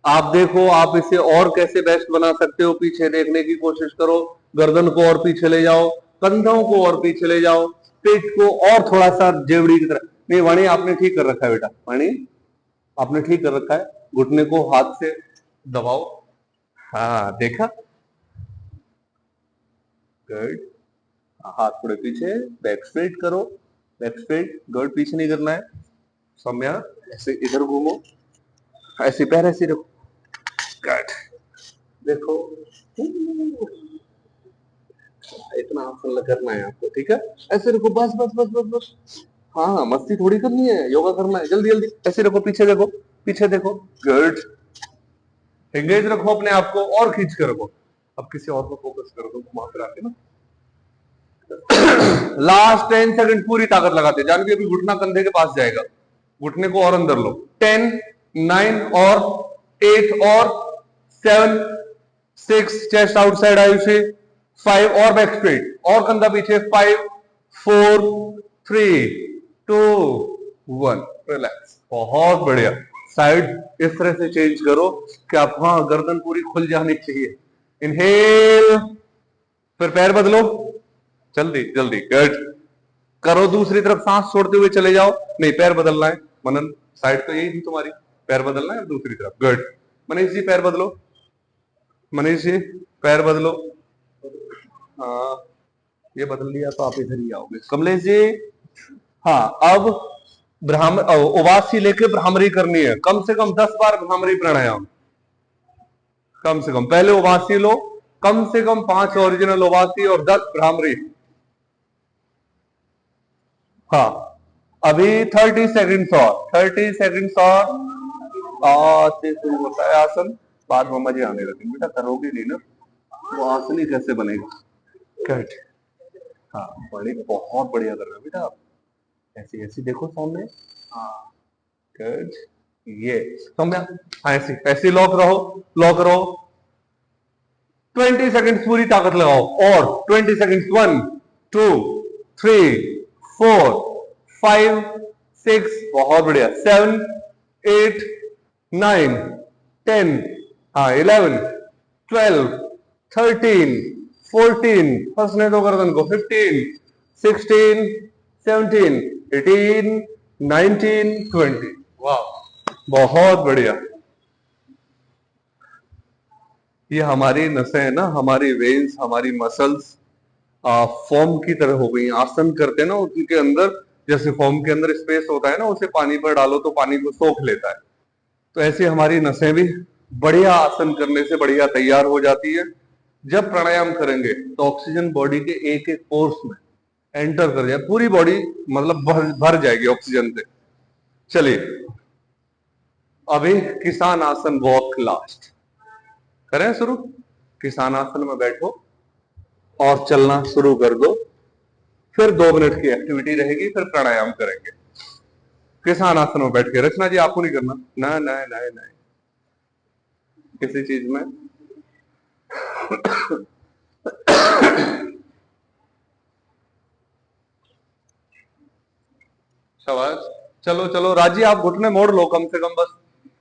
A: आप देखो आप इसे और कैसे बेस्ट बना सकते हो, पीछे देखने की कोशिश करो, गर्दन को और पीछे ले जाओ, कंधों को और पीछे ले जाओ, पेट को और थोड़ा सा जेवड़ी की तरह। नहीं वाणी, आपने ठीक कर रखा है बेटा, वाणी आपने ठीक कर रखा है। घुटने को हाथ से दबाओ, हाँ देखा, गुड। हाथ थोड़े पीछे, बैक स्ट्रेट करो, बैक स्ट्रेट, गुड, पीछे नहीं करना है। सौम्या ऐसे इधर घूमो, ऐसे पैर ऐसे रखो, गुड, देखो इतना आसन करना है आपको, ठीक है? ऐसे रखो, बस बस बस बस बस। हाँ मस्ती थोड़ी करनी है, योगा करना है, जल्दी जल्दी ऐसे रखो, पीछे देखो, पीछे देखो, गुड। एंगेज रखो अपने आप को और खींच कर रखो। अब किसी और को फोकस कर दो, घुमा फिरा के ना। लास्ट 10 सेकंड पूरी ताकत लगाते, जान के अभी घुटना कंधे के पास जाएगा, घुटने को और अंदर लो। 10, 9 और 8 और 7, 6, चेस्ट आउटसाइड आयुषी, 5 और बैक स्ट्रेट और कंधा पीछे, 5, 4, 3, 2, 1, रिलैक्स। बहुत बढ़िया। साइड इस तरह से चेंज करो कि आप, हाँ गर्दन पूरी खुल जानी चाहिए। इनहेल, फिर पैर बदलो, जल्दी जल्दी, गुड। करो दूसरी तरफ, सांस छोड़ते हुए चले जाओ, नहीं पैर बदलना है मनन, साइड तो यही थी तुम्हारी, पैर बदलना है दूसरी तरफ, गुड। मनीष जी पैर बदलो, मनीष जी पैर बदलो, हाँ ये बदल लिया तो आप इधर ही आओगे। कमलेश जी, हाँ अब उवासी लेके भ्रामरी करनी है, कम से कम 10 बार भ्रामरी प्राणायाम, कम से कम। पहले उवासी लो, कम से कम 5 ओरिजिनल उवासी और 10 भ्रामरी। हाँ अभी 30 सेकंड्स और, 30 सेकंड्स और से शुरू होता है आसन। बाद मम्मा जी आने लगे, बेटा करोगे नहीं ना, वो आसन ही कैसे बनेगा, कट। हाँ बड़े बहुत बढ़िया कर रहे हो बेटा आप, ऐसी ऐसी देखो सामने, हाँ गुड, ये समझा, हाँ ऐसी ऐसी लॉक रहो, लॉक रहो। 20 सेकंड्स पूरी ताकत लगाओ और 20 सेकंड्स, 1, 2, 3, 4, 5, 6, बहुत बढ़िया, 7, 8, 9, 10, हाँ 11, 12, 13, 14, फंसने दो गर्दन को, 15, 16, 17, 18, 19, 20, वाह बहुत बढ़िया। ये हमारी नसें है ना, हमारी वेन्स, हमारी मसल्स फॉर्म की तरह हो गई। आसन करते हैं ना उनके अंदर, जैसे फॉर्म के अंदर स्पेस होता है ना, उसे पानी पर डालो तो पानी को सोख लेता है, तो ऐसे हमारी नसें भी बढ़िया आसन करने से बढ़िया तैयार हो जाती है। जब प्राणायाम करेंगे तो ऑक्सीजन बॉडी के एक एक पोर्स में एंटर कर जाए, पूरी बॉडी मतलब भर जाएगी ऑक्सीजन से। चलिए अभी किसान आसन वॉक लास्ट करें शुरू। किसान आसन में बैठो और चलना शुरू कर दो, फिर 2 मिनट की एक्टिविटी रहेगी, फिर प्राणायाम करेंगे। किसान आसन में बैठ के, रचना जी आपको नहीं करना, ना ना ना ना किसी चीज में शाबाश। चलो चलो राजी, आप घुटने मोड़ लो कम से कम, बस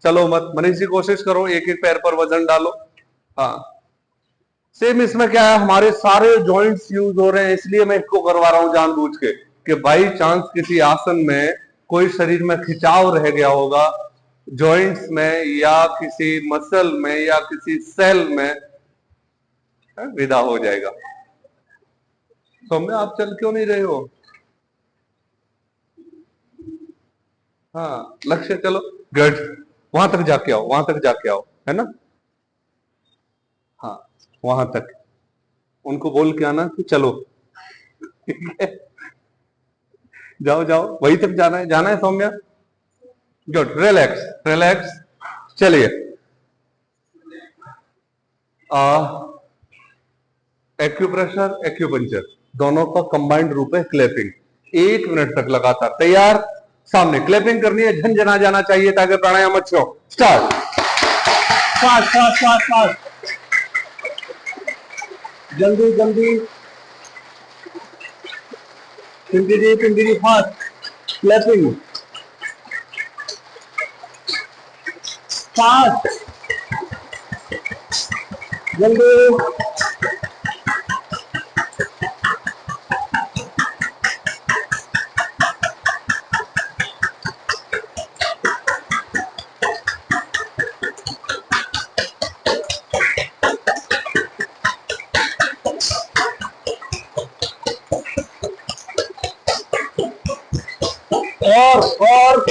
A: चलो मत। मनीष जी कोशिश करो, एक एक पैर पर वजन डालो। हाँ सेम इसमें क्या है, हमारे सारे जॉइंट्स यूज हो रहे हैं, इसलिए मैं इसको करवा रहा हूं जानबूझ के, कि बाई चांस किसी आसन में कोई शरीर में खिंचाव रह गया होगा, जॉइंट्स में या किसी मसल में या किसी सेल में, विदा हो जाएगा। सौम्या आप चल क्यों नहीं रहे हो? हाँ लक्ष्य चलो, गुड, वहां तक जाके आओ, वहां तक जाके आओ, है ना? हाँ वहां तक उनको बोल के आना कि चलो, ठीक है? जाओ जाओ, वही तक जाना है, जाना है सौम्या। Good, relax relax. चलिए, एक्यूप्रेशर एक्यूपंचर दोनों का कंबाइंड रूप है क्लैपिंग। 1 मिनट तक लगातार। तैयार? सामने क्लैपिंग करनी है, झंझना जाना चाहिए ताकि प्राणायाम अच्छा हो। Start. Fast fast fast fast, जल्दी जल्दी, पिंडी फास्ट, क्लैपिंग फास्ट, जल्दी। और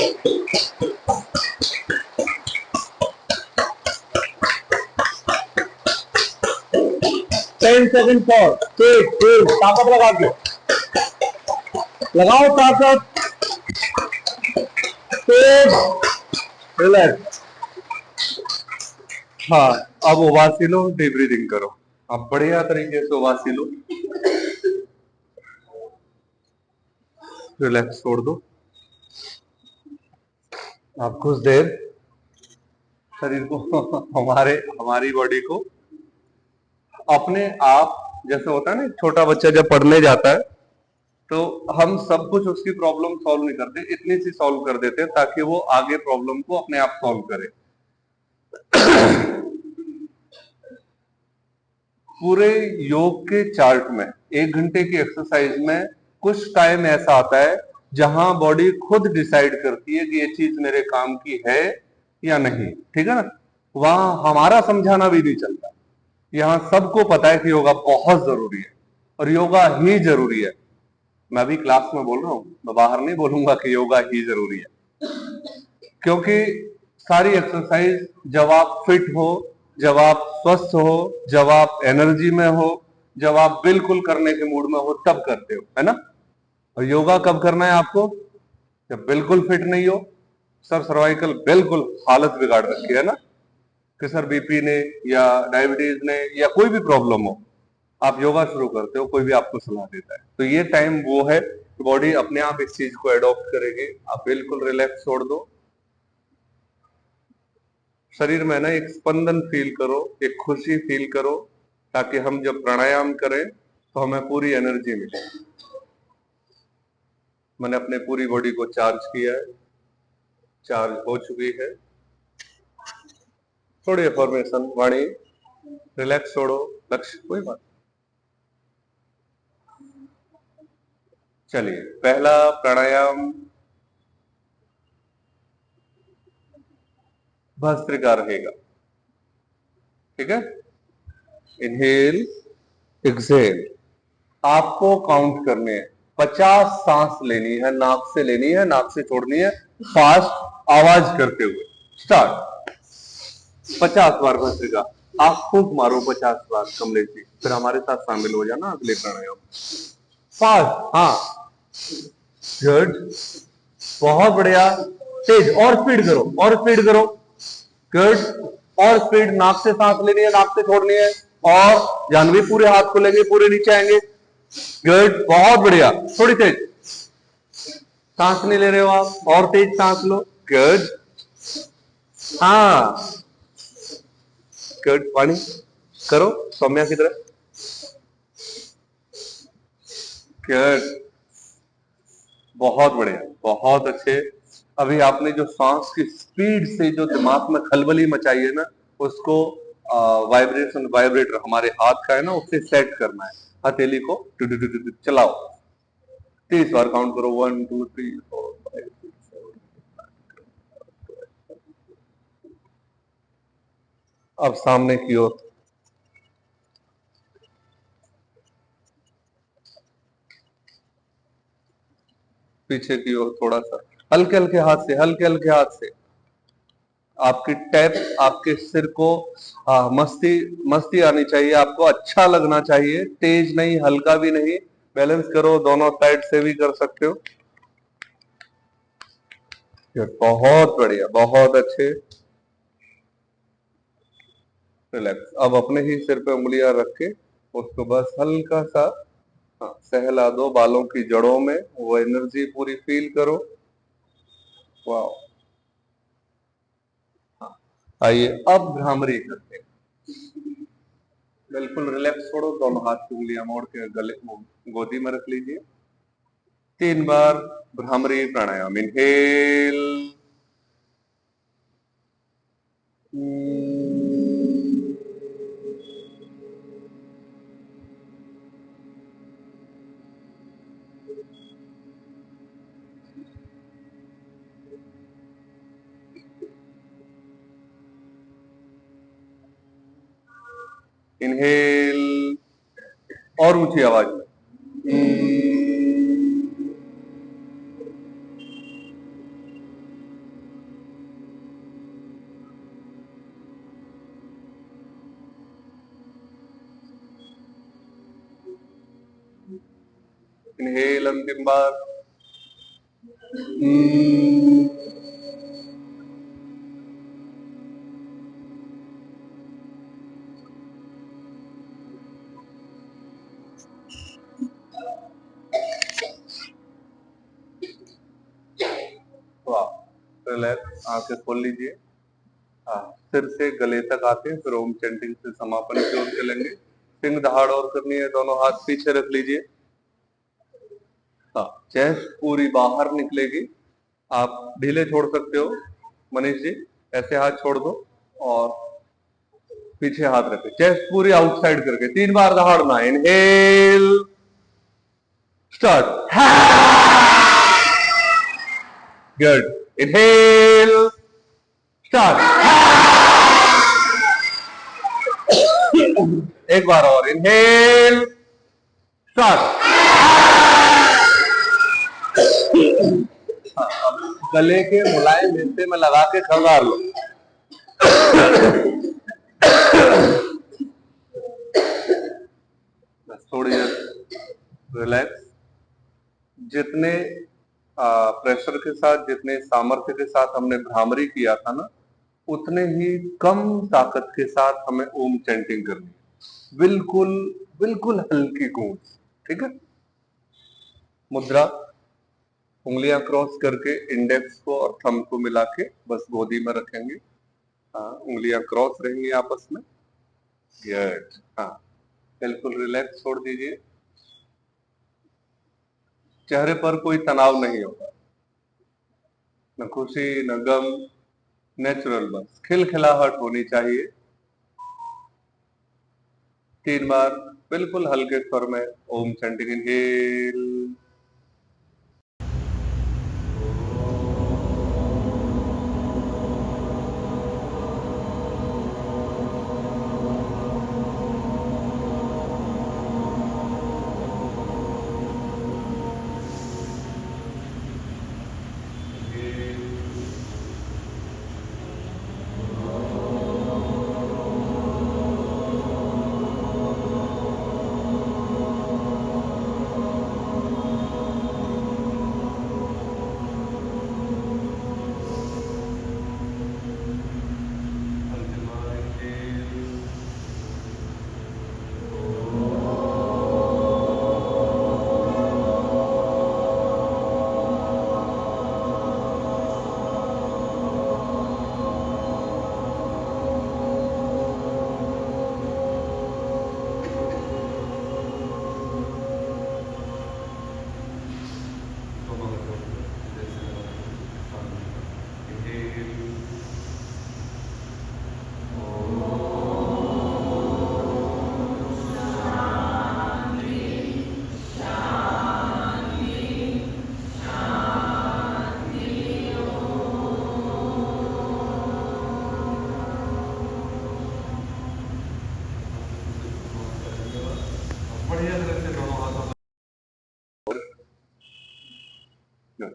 A: 10 सेकंड और तेज तेज ताकत लगा के लगाओ, ताकत तेज, रिलैक्स। हाँ, अब उबासी लो, डीप ब्रीदिंग करो। अब बढ़िया तरीके से उबासी लो, रिलैक्स छोड़ दो। आप कुछ देर शरीर को हमारी बॉडी को अपने आप, जैसे होता है ना छोटा बच्चा जब पढ़ने जाता है तो हम सब कुछ उसकी प्रॉब्लम सॉल्व नहीं करते, इतनी सी सॉल्व कर देते हैं ताकि वो आगे प्रॉब्लम को अपने आप सॉल्व करे। पूरे योग के चार्ट में 1 घंटे की एक्सरसाइज में कुछ टाइम ऐसा आता है जहां बॉडी खुद डिसाइड करती है कि ये चीज मेरे काम की है या नहीं, ठीक है ना। वहां हमारा समझाना भी नहीं चलता। यहाँ सबको पता है कि योगा बहुत जरूरी है और योगा ही जरूरी है। मैं अभी क्लास में बोल रहा हूं, मैं बाहर नहीं बोलूंगा कि योगा ही जरूरी है, क्योंकि सारी एक्सरसाइज जब आप फिट हो, जब आप स्वस्थ हो, जब आप एनर्जी में हो, जब आप बिल्कुल करने के मूड में हो, तब करते हो, है ना। और योगा कब करना है आपको? जब बिल्कुल फिट नहीं हो, सर सर्वाइकल बिल्कुल हालत बिगाड़ रखी है ना, कि सर बीपी ने या डायबिटीज ने या कोई भी प्रॉब्लम हो, आप योगा शुरू करते हो, कोई भी आपको सलाह देता है, तो ये टाइम वो है कि बॉडी अपने आप इस चीज को एडॉप्ट करेगी। आप बिल्कुल रिलैक्स छोड़ दो, शरीर में ना एक स्पंदन फील करो, एक खुशी फील करो, ताकि हम जब प्राणायाम करें तो हमें पूरी एनर्जी मिले। मैंने अपने पूरी बॉडी को चार्ज किया है, चार्ज हो चुकी है। थोड़ी फॉर्मेशन वाणी, रिलैक्स छोड़ो, लक्ष्य कोई बात। चलिए, पहला प्राणायाम भस्त्रिका रहेगा, ठीक है। इनहेल एक्सेल, आपको काउंट करने हैं। 50 सांस लेनी है, नाक से लेनी है, नाक से छोड़नी है, फास्ट आवाज करते हुए। स्टार्ट। 50 बार भस्त्रिका, आप खूब मारो 50 बार कमले जी, फिर हमारे साथ शामिल हो जाना अगले प्राणायाम। फास्ट, हाँ, गुड, बहुत बढ़िया। तेज, और स्पीड करो, और स्पीड करो, गुड, और स्पीड। नाक से सांस लेनी है, नाक से छोड़नी है, और जानवी पूरे हाथ खुलेंगे, पूरे नीचे आएंगे, गुड, बहुत बढ़िया। थोड़ी तेज, सांस नहीं ले रहे हो आप, और तेज सांस लो, गुड, हाँ, गुड। पानी करो सौम्या की तरह, गुड, बहुत बढ़िया, बहुत अच्छे। अभी आपने जो सांस की स्पीड से जो दिमाग में खलबली मचाई है ना, उसको वाइब्रेटर हमारे हाथ का है ना, उससे सेट करना है। हथेली को चलाओ, 30 बार काउंट करो, 1 2 3 4 5 6 7। अब सामने की ओर, पीछे की ओर थोड़ा सा, हल्के हल्के हाथ से, हल्के हल्के हाथ से आपकी टैप आपके सिर को, मस्ती मस्ती आनी चाहिए, आपको अच्छा लगना चाहिए, तेज नहीं, हल्का भी नहीं। बैलेंस करो, दोनों साइड से भी कर सकते हो। बहुत बढ़िया, बहुत अच्छे। रिलैक्स। अब अपने ही सिर पे उंगलियां रख के उसको बस हल्का सा, हाँ, सहला दो बालों की जड़ों में, वो एनर्जी पूरी फील करो। वाह। हाँ, आइए अब भ्रामरी करते हैं। बिल्कुल रिलैक्स छोड़ो, दोनों हाथ की उंगलियां मोड़ के गले गोदी में रख लीजिए। 3 बार भ्रामरी प्राणायाम। इनहेल, इनहेल, और ऊंची आवाज में। इनहेल अंतिम बार। वाह, रिलैक्स, आंखें खोल लीजिए। हाँ, सिर से गले तक आते हैं, फिर ओम चैंटिंग से समापन की ओर चलेंगे। सिंह दहाड़ और करनी है, दोनों हाथ पीछे रख लीजिए। हाँ, चेस्ट पूरी बाहर निकलेगी। आप ढीले छोड़ सकते हो मनीष जी, ऐसे हाथ छोड़ दो और पीछे हाथ रखे, चेस्ट पूरी आउटसाइड करके 3 बार दहाड़ना। Inhale, start. Good. Inhale, start. एक बार और। Inhale, start. गले के मुलायम हिस्से में लगा के खंगार लो। बस थोड़ी देर रिलैक्स। जितने प्रेशर के साथ, जितने सामर्थ्य के साथ हमने भ्रामरी किया था ना, उतने ही कम ताकत के साथ हमें ओम चैंटिंग करनी है। बिल्कुल, बिल्कुल हल्की गूंज। ठीक है। मुद्रा, उंगलियां क्रॉस करके इंडेक्स को और थंब को मिला के बस गोदी में रखेंगे। हाँ, उंगलियां क्रॉस रहेंगी आपस में। गुड। हाँ, बिल्कुल रिलैक्स छोड़ दीजिए। चेहरे पर कोई तनाव नहीं होगा, न खुशी न गम, नेचुरल, बस खिलखिलाहट होनी चाहिए। 3 बार बिल्कुल हल्के स्वर में ओम चैंटिंग। इनहेल,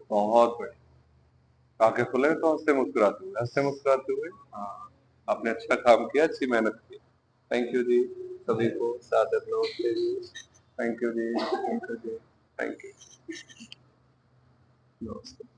A: बहुत बढ़िया। आंखें खुले तो हंसते मुस्कुराते हुए, हंसते मुस्कुराते हुए। हाँ, आपने अच्छा काम किया, अच्छी मेहनत की। थैंक यू जी। सभी को सादर नमस्ते जी। थैंक यू जी, थैंक यू जी, थैंक यू। नमस्ते।